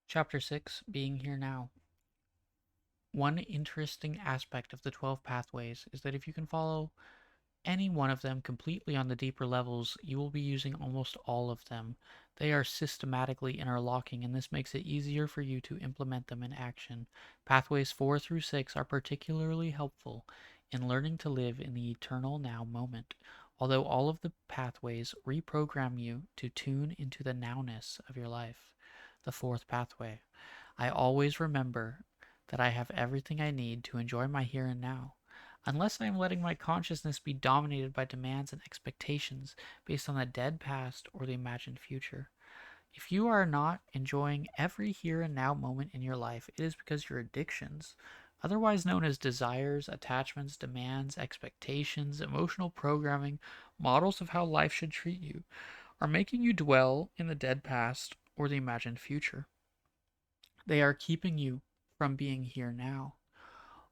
Chapter 6, Being Here Now. One interesting aspect of the 12 pathways is that if you can follow any one of them completely on the deeper levels, you will be using almost all of them. They are systematically interlocking, and this makes it easier for you to implement them in action. Pathways 4 through 6 are particularly helpful in learning to live in the eternal now moment, although all of the pathways reprogram you to tune into the nowness of your life. The fourth pathway. I always remember that I have everything I need to enjoy my here and now, unless I am letting my consciousness be dominated by demands and expectations based on the dead past or the imagined future. If you are not enjoying every here and now moment in your life, it is because your addictions, otherwise known as desires, attachments, demands, expectations, emotional programming, models of how life should treat you, are making you dwell in the dead past or the imagined future. They are keeping you from being here now.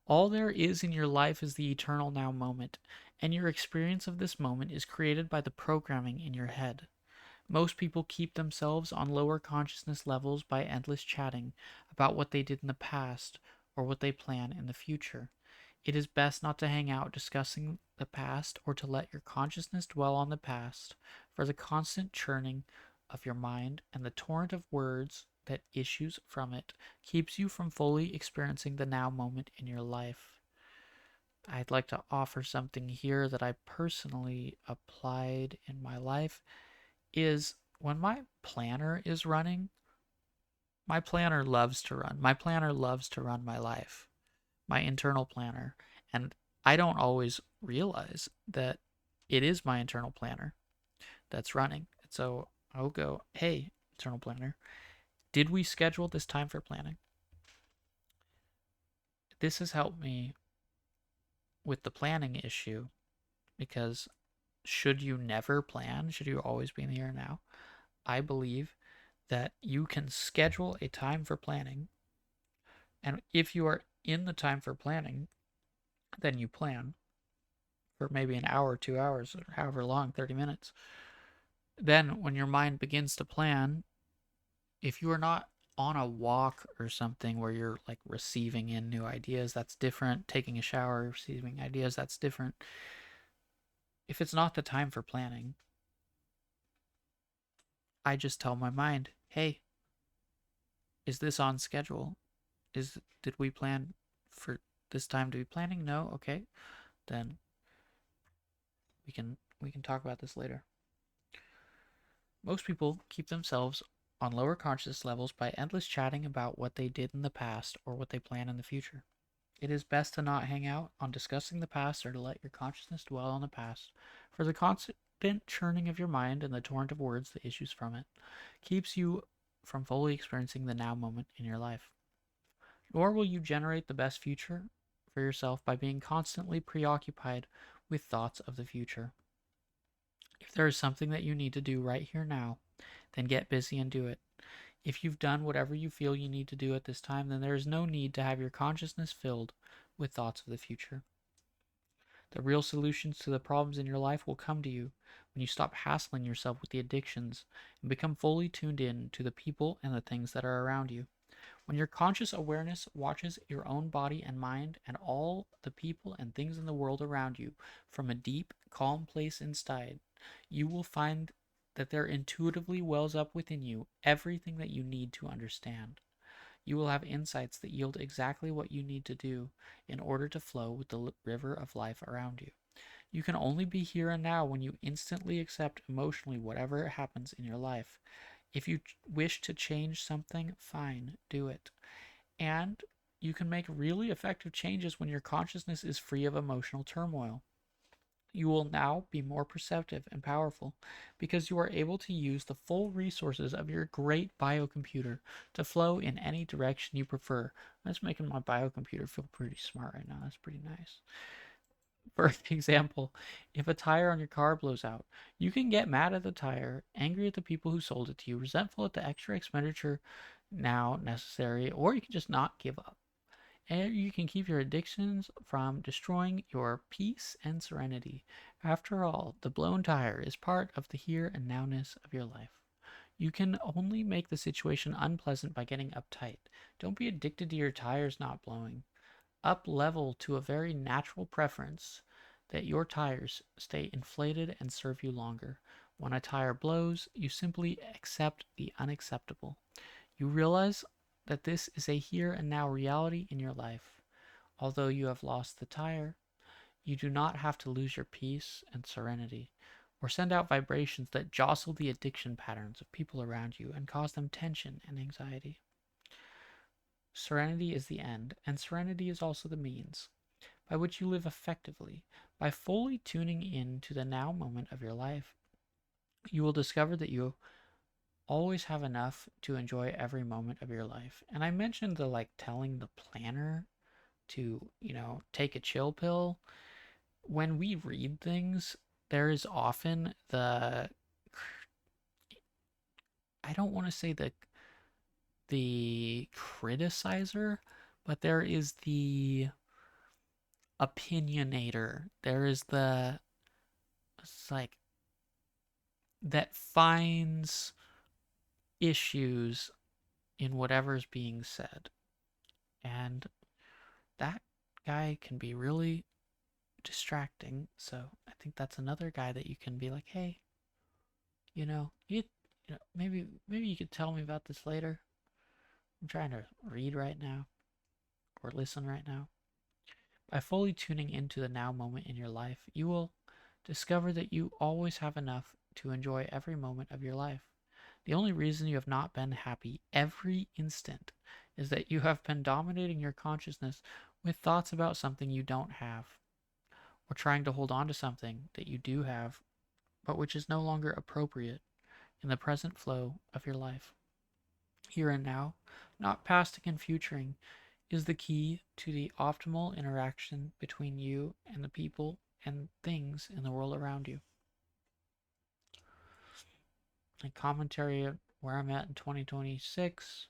All there is in your life is the eternal now moment, and your experience of this moment is created by the programming in your head. Most people keep themselves on lower consciousness levels by endless chatting about what they did in the past or what they plan in the future. It is best not to hang out discussing the past or to let your consciousness dwell on the past, for the constant churning of your mind and the torrent of words that issues from it keeps you from fully experiencing the now moment in your life. I'd like to offer something here that I personally applied in my life is when my planner is running, my planner loves to run. My planner loves to run my life, my internal planner. And I don't always realize that it is my internal planner that's running. And so I'll go, hey, internal planner, did we schedule this time for planning? This has helped me with the planning issue because should you never plan, should you always be in the here and now, I believe that you can schedule a time for planning. And if you are in the time for planning, then you plan for maybe an hour, 2 hours, or however long, 30 minutes. Then when your mind begins to plan, if you are not on a walk or something where you're like receiving in new ideas, that's different. Taking a shower, receiving ideas, that's different. If it's not the time for planning, I just tell my mind, hey, is this on schedule? Did we plan for this time to be planning? No? Okay. Then we can talk about this later. Most people keep themselves on lower conscious levels by endless chatting about what they did in the past or what they plan in the future. It is best to not hang out on discussing the past or to let your consciousness dwell on the past, for the constant churning of your mind and the torrent of words that issues from it keeps you from fully experiencing the now moment in your life. Nor will you generate the best future for yourself by being constantly preoccupied with thoughts of the future. If there is something that you need to do right here now, then get busy and do it. If you've done whatever you feel you need to do at this time, then there is no need to have your consciousness filled with thoughts of the future. The real solutions to the problems in your life will come to you when you stop hassling yourself with the addictions and become fully tuned in to the people and the things that are around you. When your conscious awareness watches your own body and mind and all the people and things in the world around you from a deep, calm place inside, you will find that there intuitively wells up within you everything that you need to understand. You will have insights that yield exactly what you need to do in order to flow with the river of life around you. You can only be here and now when you instantly accept emotionally whatever happens in your life. If you wish to change something, fine, do it. And you can make really effective changes when your consciousness is free of emotional turmoil. You will now be more perceptive and powerful because you are able to use the full resources of your great biocomputer to flow in any direction you prefer. That's making my biocomputer feel pretty smart right now. That's pretty nice. For example, if a tire on your car blows out, you can get mad at the tire, angry at the people who sold it to you, resentful at the extra expenditure now necessary, or you can just not give up. And you can keep your addictions from destroying your peace and serenity. After all, the blown tire is part of the here and nowness of your life. You can only make the situation unpleasant by getting uptight. Don't be addicted to your tires not blowing. Up level to a very natural preference that your tires stay inflated and serve you longer. When a tire blows, you simply accept the unacceptable. You realize that this is a here and now reality in your life. Although you have lost the tire, you do not have to lose your peace and serenity, or send out vibrations that jostle the addiction patterns of people around you and cause them tension and anxiety. Serenity is the end, and serenity is also the means by which you live effectively. By fully tuning in to the now moment of your life, you will discover that you always have enough to enjoy every moment of your life. And I mentioned the telling the planner to, take a chill pill. When we read things, there is often I don't want to say the criticizer, but there is the opinionator. There is it's like that finds issues in whatever's being said. And that guy can be really distracting. So I think that's another guy that you can be like, hey, maybe you could tell me about this later. I'm trying to read right now or listen right now. By fully tuning into the now moment in your life, you will discover that you always have enough to enjoy every moment of your life. The only reason you have not been happy every instant is that you have been dominating your consciousness with thoughts about something you don't have, or trying to hold on to something that you do have, but which is no longer appropriate in the present flow of your life. Here and now, not pasting and futuring, is the key to the optimal interaction between you and the people and things in the world around you. A commentary where I'm at in 2026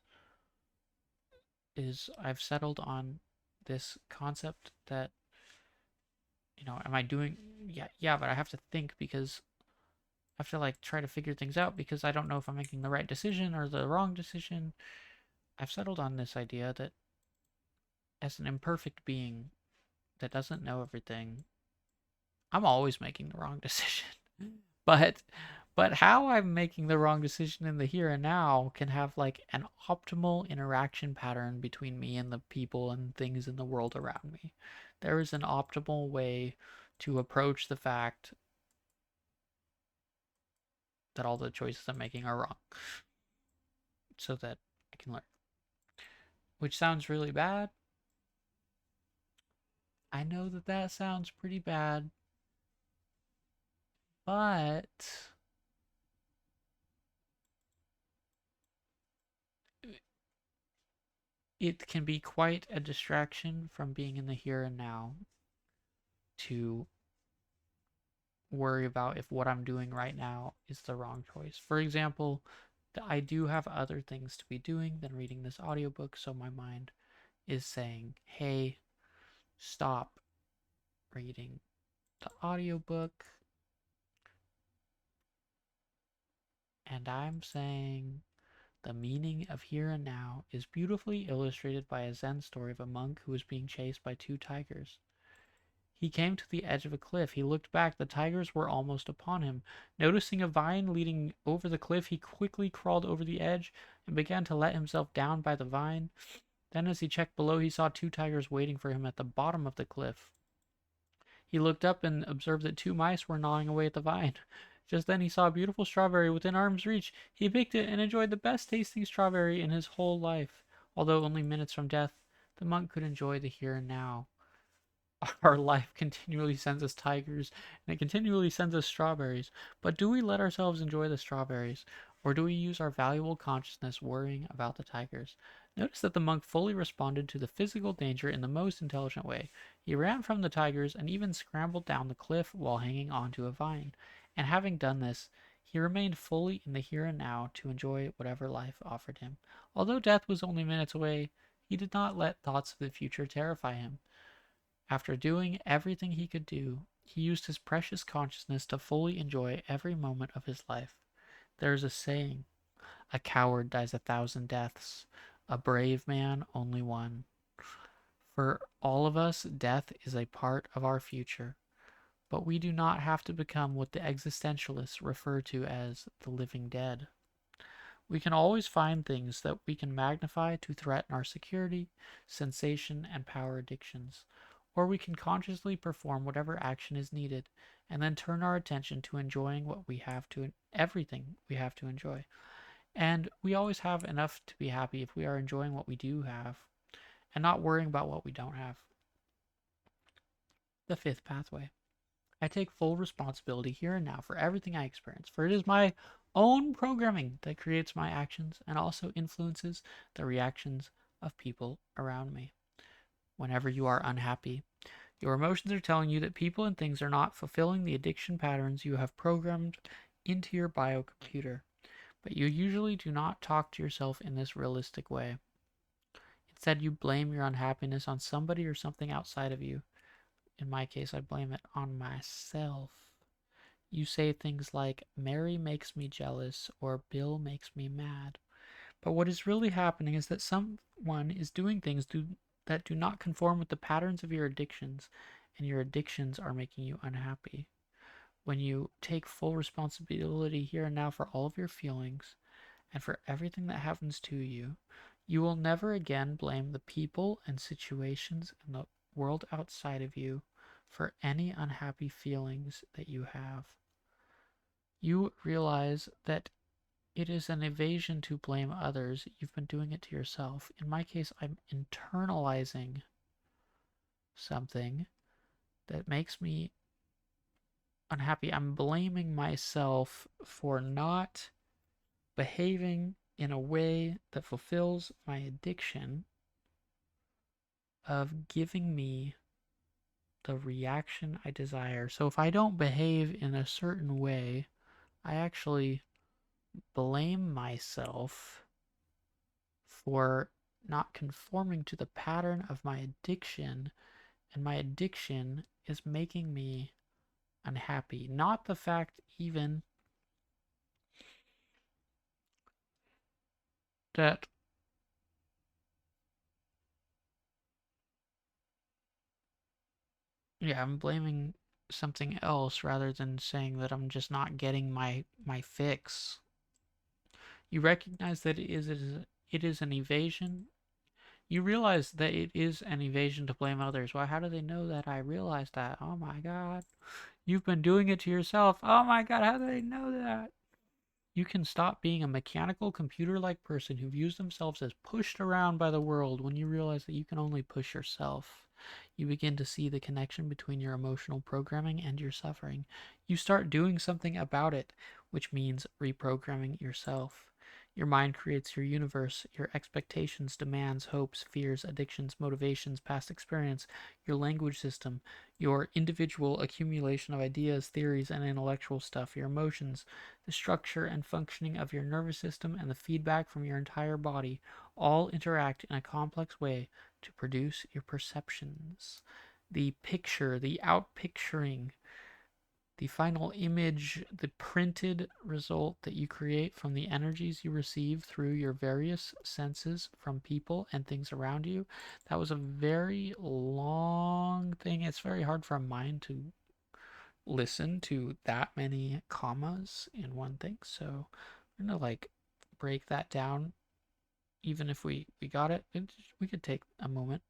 is I've settled on this concept that, am I doing, yeah, but I have to think because I have to try to figure things out because I don't know if I'm making the right decision or the wrong decision. I've settled on this idea that as an imperfect being that doesn't know everything, I'm always making the wrong decision. but how I'm making the wrong decision in the here and now can have an optimal interaction pattern between me and the people and things in the world around me. There is an optimal way to approach the fact that all the choices I'm making are wrong so that I can learn. Which sounds really bad. I know that that sounds pretty bad, but it can be quite a distraction from being in the here and now to worry about if what I'm doing right now is the wrong choice. For example, I do have other things to be doing than reading this audiobook, so my mind is saying, hey, stop reading the audiobook. And I'm saying the meaning of here and now is beautifully illustrated by a Zen story of a monk who was being chased by two tigers. He came to the edge of a cliff. He looked back. The tigers were almost upon him. Noticing a vine leading over the cliff, he quickly crawled over the edge and began to let himself down by the vine. Then, as he checked below, he saw two tigers waiting for him at the bottom of the cliff. He looked up and observed that two mice were gnawing away at the vine. Just then he saw a beautiful strawberry within arm's reach. He picked it and enjoyed the best tasting strawberry in his whole life. Although only minutes from death, the monk could enjoy the here and now. Our life continually sends us tigers and it continually sends us strawberries. But do we let ourselves enjoy the strawberries? Or do we use our valuable consciousness worrying about the tigers? Notice that the monk fully responded to the physical danger in the most intelligent way. He ran from the tigers and even scrambled down the cliff while hanging onto a vine. And having done this, he remained fully in the here and now to enjoy whatever life offered him. Although death was only minutes away, he did not let thoughts of the future terrify him. After doing everything he could do, he used his precious consciousness to fully enjoy every moment of his life. There is a saying, A coward dies 1,000 deaths. A brave man only one. For all of us, death is a part of our future, but we do not have to become what the existentialists refer to as the living dead. We can always find things that we can magnify to threaten our security, sensation, and power addictions, or we can consciously perform whatever action is needed and then turn our attention to enjoying what we have to everything we have to enjoy. And we always have enough to be happy if we are enjoying what we do have and not worrying about what we don't have. The fifth pathway. I take full responsibility here and now for everything I experience, for it is my own programming that creates my actions and also influences the reactions of people around me. Whenever you are unhappy, your emotions are telling you that people and things are not fulfilling the addiction patterns you have programmed into your biocomputer. But you usually do not talk to yourself in this realistic way. Instead, you blame your unhappiness on somebody or something outside of you. In my case, I blame it on myself. You say things like, Mary makes me jealous or Bill makes me mad. But what is really happening is that someone is doing things that do not conform with the patterns of your addictions, and your addictions are making you unhappy. When you take full responsibility here and now for all of your feelings and for everything that happens to you, you will never again blame the people and situations and the world outside of you for any unhappy feelings that you have. You realize that it is an evasion to blame others. You've been doing it to yourself. In my case, I'm internalizing something that makes me unhappy. I'm blaming myself for not behaving in a way that fulfills my addiction of giving me the reaction I desire. So if I don't behave in a certain way, I actually blame myself for not conforming to the pattern of my addiction, and my addiction is making me unhappy. Not the fact even that, yeah, I'm blaming something else rather than saying that I'm just not getting my fix. You recognize that it is an evasion. You realize that it is an evasion to blame others. Well, how do they know that I realized that? Oh my god. You've been doing it to yourself. Oh my god, how do they know that? You can stop being a mechanical, computer-like person who views themselves as pushed around by the world when you realize that you can only push yourself. You begin to see the connection between your emotional programming and your suffering. You start doing something about it, which means reprogramming yourself. Your mind creates your universe, your expectations, demands, hopes, fears, addictions, motivations, past experience, your language system, your individual accumulation of ideas, theories, and intellectual stuff, your emotions, the structure and functioning of your nervous system, and the feedback from your entire body all interact in a complex way to produce your perceptions. The picture, the outpicturing, the final image, the printed result that you create from the energies you receive through your various senses from people and things around you. That was a very long thing. It's very hard for a mind to listen to that many commas in one thing. So I'm gonna like break that down. Even if we got it, we could take a moment.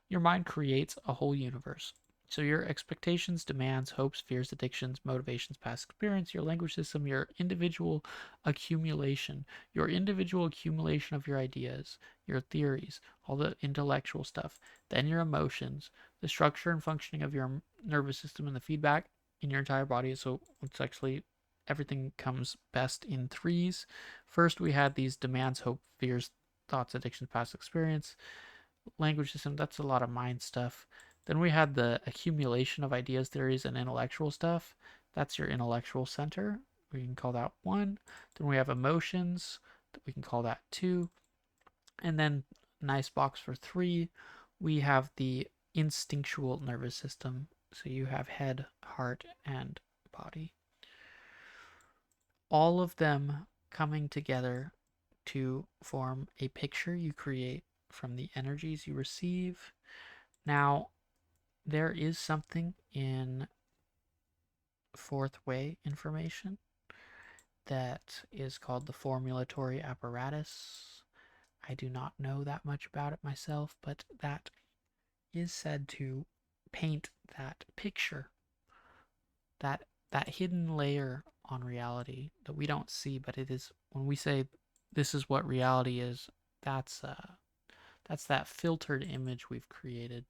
Your mind creates a whole universe. So your expectations, demands, hopes, fears, addictions, motivations, past experience, your language system, your individual accumulation of your ideas, your theories, all the intellectual stuff, then your emotions, the structure and functioning of your nervous system, and the feedback in your entire body. So it's actually everything comes best in threes. First, we had these demands, hope, fears, thoughts, addictions, past experience, language system. That's a lot of mind stuff. Then we had the accumulation of ideas, theories, and intellectual stuff. That's your intellectual center. We can call that 1. Then we have emotions. We can call that 2. And then, nice box for 3, we have the instinctual nervous system. So you have head, heart, and body. All of them coming together to form a picture you create from the energies you receive. Now, there is something in fourth way information that is called the formulatory apparatus. I do not know that much about it myself, but that is said to paint that picture, that hidden layer on reality that we don't see, but it is when we say this is what reality is, that's that filtered image we've created,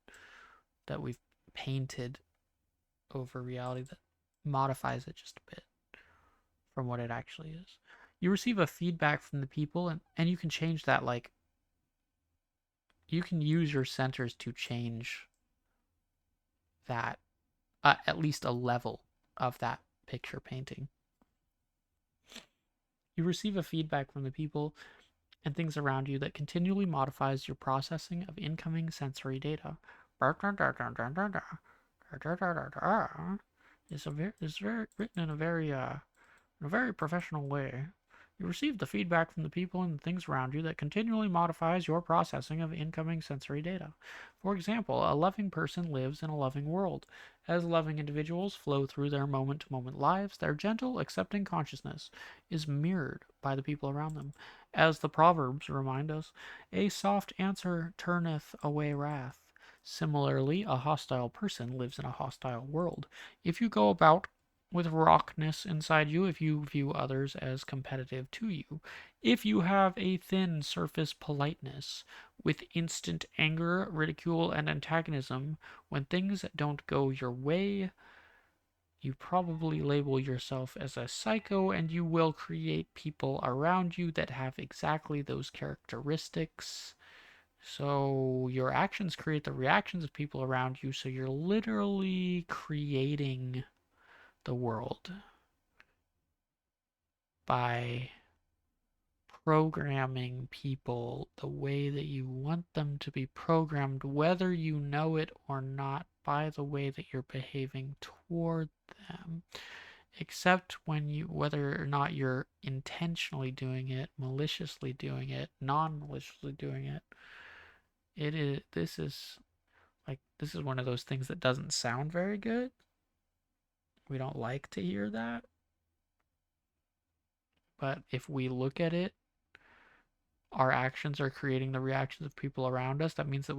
that we've painted over reality that modifies it just a bit from what it actually is. You receive a feedback from the people, and you can change that. Like, you can use your centers to change that, at least a level of that picture painting. You receive a feedback from the people and things around you that continually modifies your processing of incoming sensory data. It's very written in a very professional way. You receive the feedback from the people and things around you that continually modifies your processing of incoming sensory data. For example, a loving person lives in a loving world. As loving individuals flow through their moment to moment lives, their gentle, accepting consciousness is mirrored by the people around them. As the Proverbs remind us, a soft answer turneth away wrath. Similarly, a hostile person lives in a hostile world. If you go about with rockness inside you, if you view others as competitive to you, if you have a thin surface politeness with instant anger, ridicule, and antagonism when things don't go your way, you probably label yourself as a psycho, and you will create people around you that have exactly those characteristics. So your actions create the reactions of people around you, so you're literally creating the world by programming people the way that you want them to be programmed, whether you know it or not, by the way that you're behaving toward them. Except when whether or not you're intentionally doing it, maliciously doing it, non-maliciously doing it, this is one of those things that doesn't sound very good. We don't like to hear that. But if we look at it, our actions are creating the reactions of people around us. That means that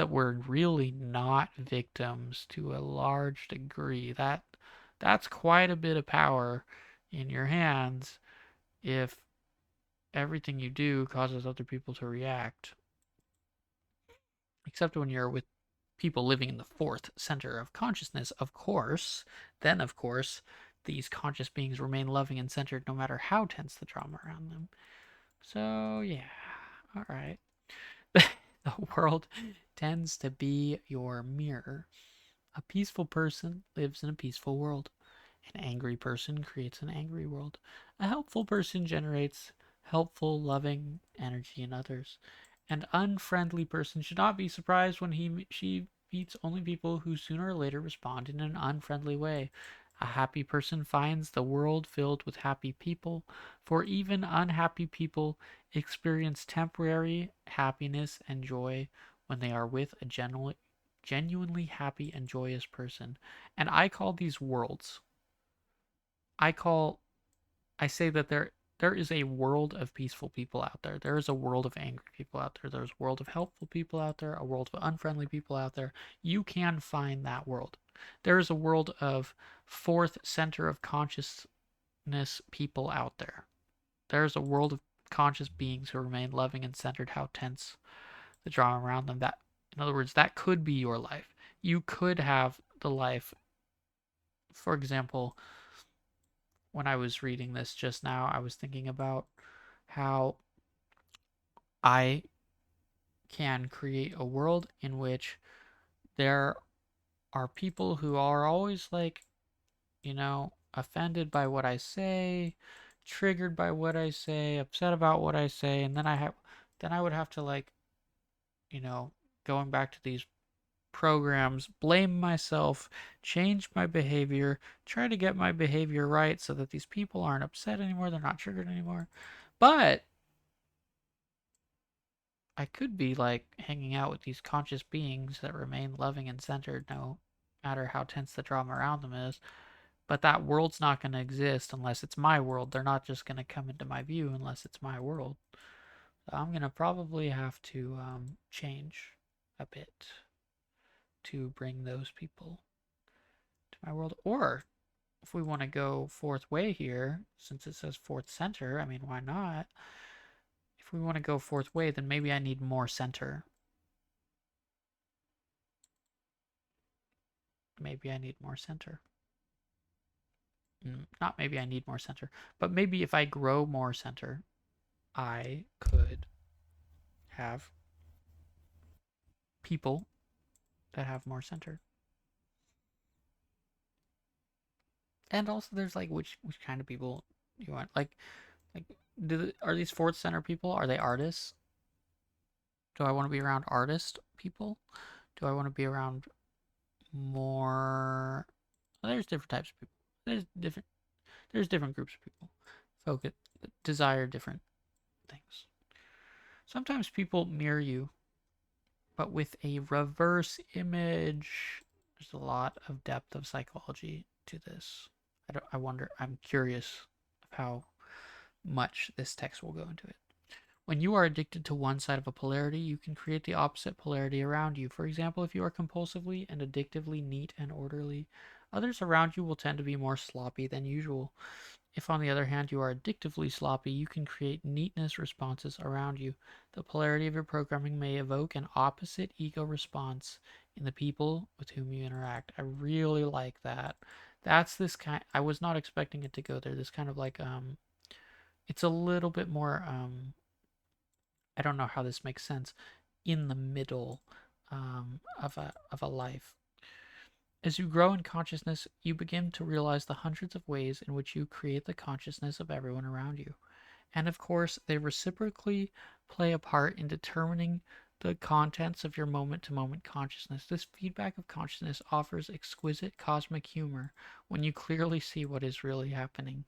we're really not victims to a large degree. That's quite a bit of power in your hands if everything you do causes other people to react. Except when you're with people living in the fourth center of consciousness, of course. Then, of course, these conscious beings remain loving and centered no matter how tense the drama around them. So, yeah. All right. The world tends to be your mirror. A peaceful person lives in a peaceful world. An angry person creates an angry world. A helpful person generates helpful, loving energy in others. An unfriendly person should not be surprised when she meets only people who sooner or later respond in an unfriendly way. A happy person finds the world filled with happy people, for even unhappy people experience temporary happiness and joy when they are with a genuinely happy and joyous person. And I call these worlds. I call I say that there is a world of peaceful people out there. There is a world of angry people out there. There's a world of helpful people out there, a world of unfriendly people out there. You can find that world. There is a world of fourth center of consciousness people out there. There is a world of conscious beings who remain loving and centered, how tense the drama around them. That, in other words, that could be your life. You could have the life, for example, when I was reading this just now, I was thinking about how I can create a world in which there are people who are always like, offended by what I say, triggered by what I say, upset about what I say, and then I would have to like, you know, going back to these programs, blame myself, change my behavior, try to get my behavior right so that these people aren't upset anymore, they're not triggered anymore. But I could be like hanging out with these conscious beings that remain loving and centered no matter how tense the drama around them is. But that world's not going to exist unless it's my world. They're not just going to come into my view unless it's my world. So I'm going to probably have to change a bit to bring those people to my world. Or if we want to go fourth way here, since it says fourth center, I mean, why not? If we want to go fourth way, then maybe I need more center. Maybe I need more center. Not maybe I need more center, but maybe if I grow more center, I could have people that have more center. And also there's like which kind of people you want. Like are these fourth center people? Are they artists? Do I want to be around artist people? Do I want to be around more well, there's different types of people. There's different groups of people. Focus desire different things. Sometimes people mirror you, but with a reverse image. There's a lot of depth of psychology to this. I wonder, I'm curious of how much this text will go into it. When you are addicted to one side of a polarity, you can create the opposite polarity around you. For example, if you are compulsively and addictively neat and orderly, others around you will tend to be more sloppy than usual. If, on the other hand, you are addictively sloppy, you can create neatness responses around you. The polarity of your programming may evoke an opposite ego response in the people with whom you interact. I really like that. That's this kind. I was not expecting it to go there. This kind of like it's a little bit more I don't know how this makes sense. In the middle of a life. As you grow in consciousness, you begin to realize the hundreds of ways in which you create the consciousness of everyone around you. And of course, they reciprocally play a part in determining the contents of your moment to moment consciousness. This feedback of consciousness offers exquisite cosmic humor when you clearly see what is really happening.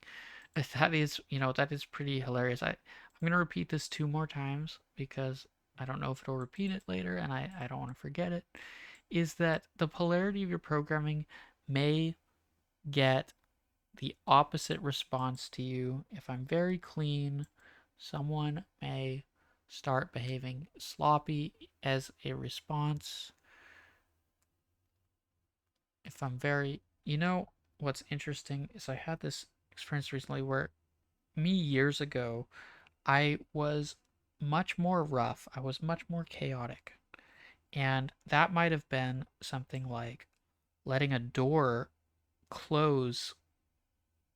That is, that is pretty hilarious. I'm going to repeat this 2 more times because I don't know if it'll repeat it later and I don't want to forget it. Is that the polarity of your programming may get the opposite response to you. If I'm very clean, someone may start behaving sloppy as a response. If I'm very, what's interesting is I had this experience recently where me years ago, I was much more rough. I was much more chaotic. And that might have been something like letting a door close,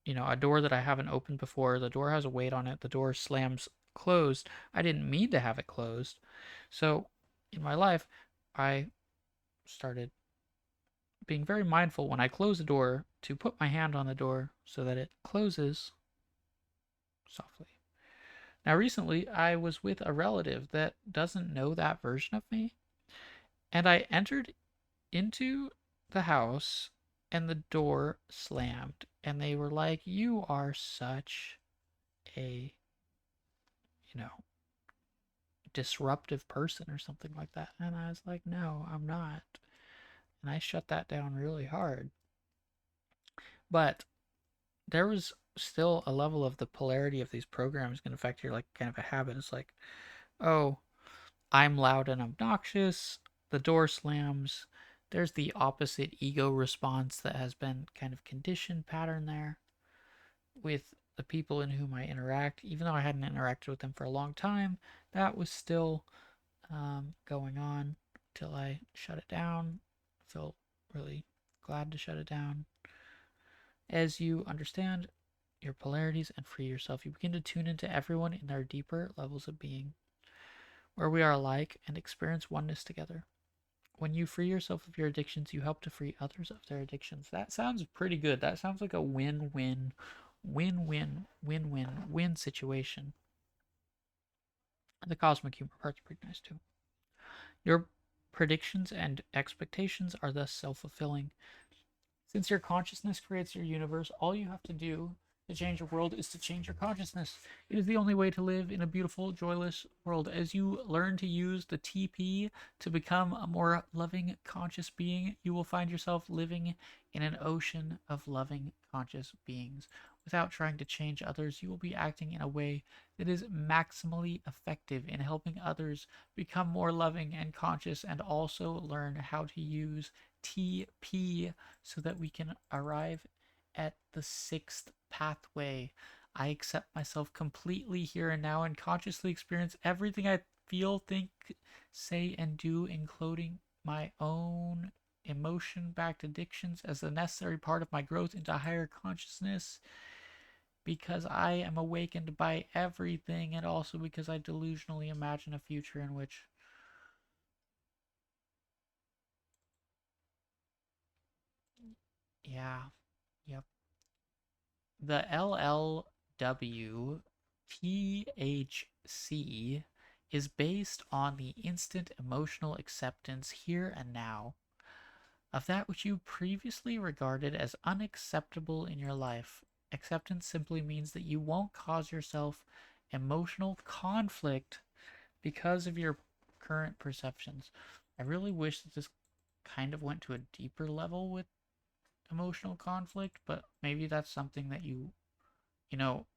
a door that I haven't opened before. The door has a weight on it. The door slams closed. I didn't mean to have it closed. So in my life, I started being very mindful when I close the door to put my hand on the door so that it closes softly. Now, recently, I was with a relative that doesn't know that version of me, and I entered into the house and the door slammed, and they were like, "You are such a, you know, disruptive person," or something like that. And I was like, "No, I'm not." And I shut that down really hard. But there was still a level of the polarity of these programs can affect your like kind of a habit. It's like, oh, I'm loud and obnoxious, the door slams. There's the opposite ego response that has been kind of conditioned pattern there with the people in whom I interact. Even though I hadn't interacted with them for a long time, that was still going on till I shut it down. I feel really glad to shut it down. As you understand your polarities and free yourself, you begin to tune into everyone in their deeper levels of being, where we are alike and experience oneness together. When you free yourself of your addictions, you help to free others of their addictions. That sounds pretty good. That sounds like a win-win, win-win, win-win, win situation. The cosmic humor part's pretty nice too. Your predictions and expectations are thus self-fulfilling. Since your consciousness creates your universe, all you have to do To change the world is to change your consciousness. It is the only way to live in a beautiful, joyless world. As you learn to use the TP to become a more loving, conscious being, you will find yourself living in an ocean of loving, conscious beings. Without trying to change others, you will be acting in a way that is maximally effective in helping others become more loving and conscious, and also learn how to use TP so that we can arrive at the sixth pathway. I accept myself completely here and now and consciously experience everything I feel, think, say, and do, including my own emotion backed addictions, as a necessary part of my growth into higher consciousness, because I am awakened by everything, and also because I delusionally imagine a future in which. Yeah, yep. The LLW Ch.6 is based on the instant emotional acceptance here and now of that which you previously regarded as unacceptable in your life. Acceptance simply means that you won't cause yourself emotional conflict because of your current perceptions. I really wish that this kind of went to a deeper level with emotional conflict, but maybe that's something that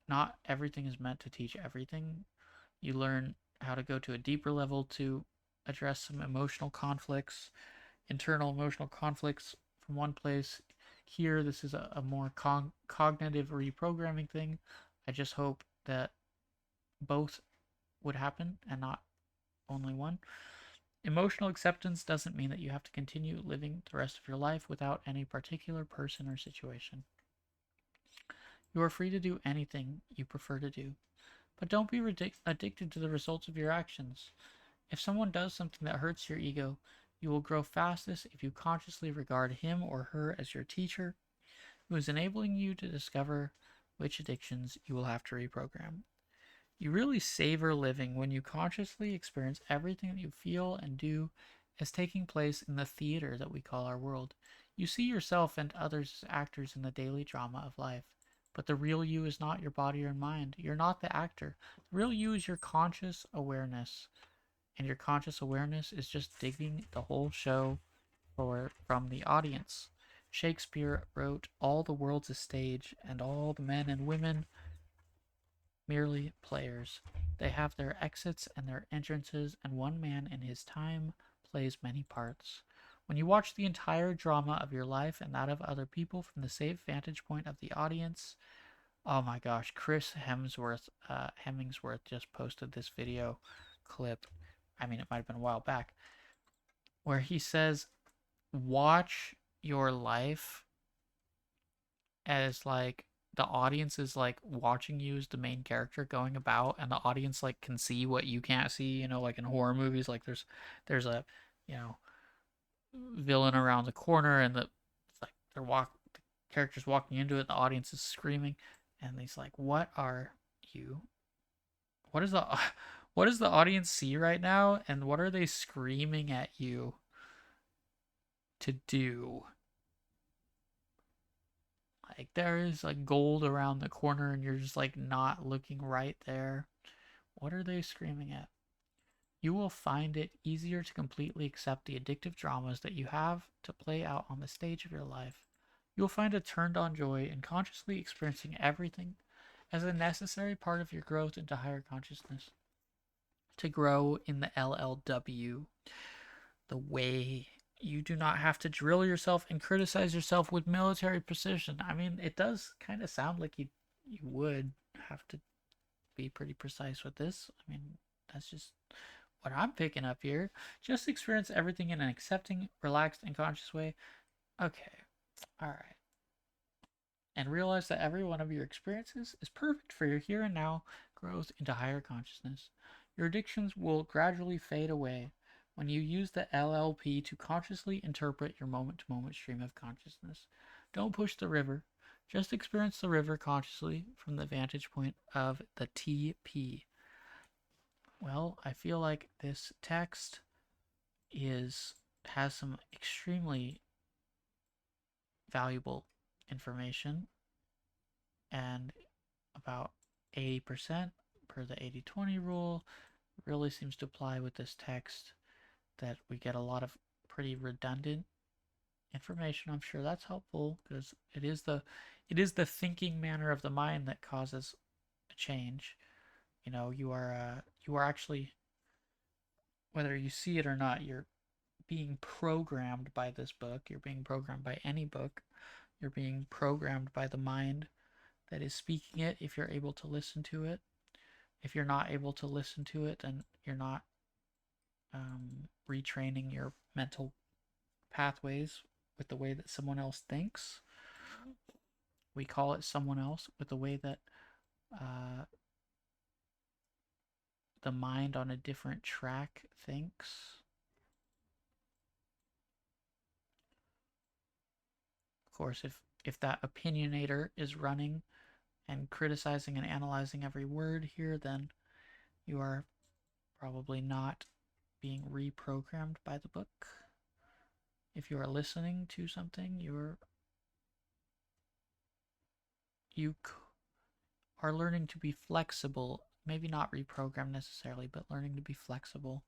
not everything is meant to teach everything. You learn how to go to a deeper level to address some emotional conflicts, internal emotional conflicts from one place. Here, this is a more cognitive reprogramming thing. I just hope that both would happen and not only one. Emotional acceptance doesn't mean that you have to continue living the rest of your life without any particular person or situation. You are free to do anything you prefer to do, but don't be addicted to the results of your actions. If someone does something that hurts your ego, you will grow fastest if you consciously regard him or her as your teacher, who is enabling you to discover which addictions you will have to reprogram. You really savor living when you consciously experience everything that you feel and do as taking place in the theater that we call our world. You see yourself and others as actors in the daily drama of life. But the real you is not your body or mind. You're not the actor. The real you is your conscious awareness. And your conscious awareness is just digging the whole show from the audience. Shakespeare wrote, "All the world's a stage, and all the men and women merely players. They have their exits and their entrances, and one man in his time plays many parts." When you watch the entire drama of your life and that of other people from the safe vantage point of the audience, oh my gosh, Chris Hemmingsworth just posted this video clip. I mean, it might have been a while back, where he says, watch your life as like the audience is like watching you as the main character going about, and the audience like can see what you can't see, like in horror movies, like there's a you know villain around the corner, and it's like the characters walking into it, the audience is screaming, and he's like, what are you what is the what does the audience see right now, and what are they screaming at you to do? Like, there is like gold around the corner and you're just like not looking right there. What are they screaming at? You will find it easier to completely accept the addictive dramas that you have to play out on the stage of your life. You will find a turned on joy in consciously experiencing everything as a necessary part of your growth into higher consciousness. To grow in the LLW, the way, you do not have to drill yourself and criticize yourself with military precision. I mean, it does kind of sound like you would have to be pretty precise with this. I mean, that's just what I'm picking up here. Just experience everything in an accepting, relaxed, and conscious way. Okay, all right. And realize that every one of your experiences is perfect for your here and now growth into higher consciousness. Your addictions will gradually fade away when you use the LLP to consciously interpret your moment to moment stream of consciousness. Don't push the river, just experience the river consciously from the vantage point of the TP. Well, I feel like this text has some extremely valuable information, and about 80% per the 80-20 rule really seems to apply with this text, that we get a lot of pretty redundant information. I'm sure that's helpful because it is the thinking manner of the mind that causes a change. You are actually, whether you see it or not, you're being programmed by this book. You're being programmed by any book. You're being programmed by the mind that is speaking it if you're able to listen to it. If you're not able to listen to it, then you're not retraining your mental pathways with the way that someone else thinks. We call it someone else with the way that uh, the mind on a different track thinks. Of course, if that opinionator is running and criticizing and analyzing every word here, then you are probably not being reprogrammed by the book. If you are listening to something, you are learning to be flexible, maybe not reprogrammed necessarily, but learning to be flexible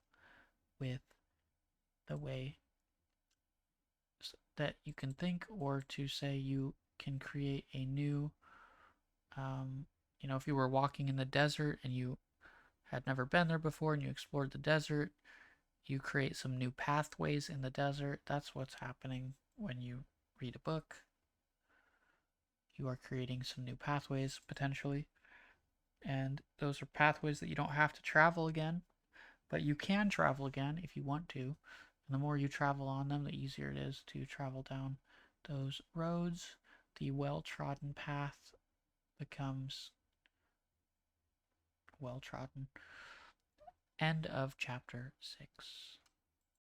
with the way that you can think, or to say you can create a new, if you were walking in the desert and you had never been there before and you explored the desert, you create some new pathways in the desert. That's what's happening when you read a book. You are creating some new pathways potentially, and those are pathways that you don't have to travel again, but you can travel again if you want to. And the more you travel on them, the easier it is to travel down those roads. The well-trodden path becomes well-trodden. End of chapter 6.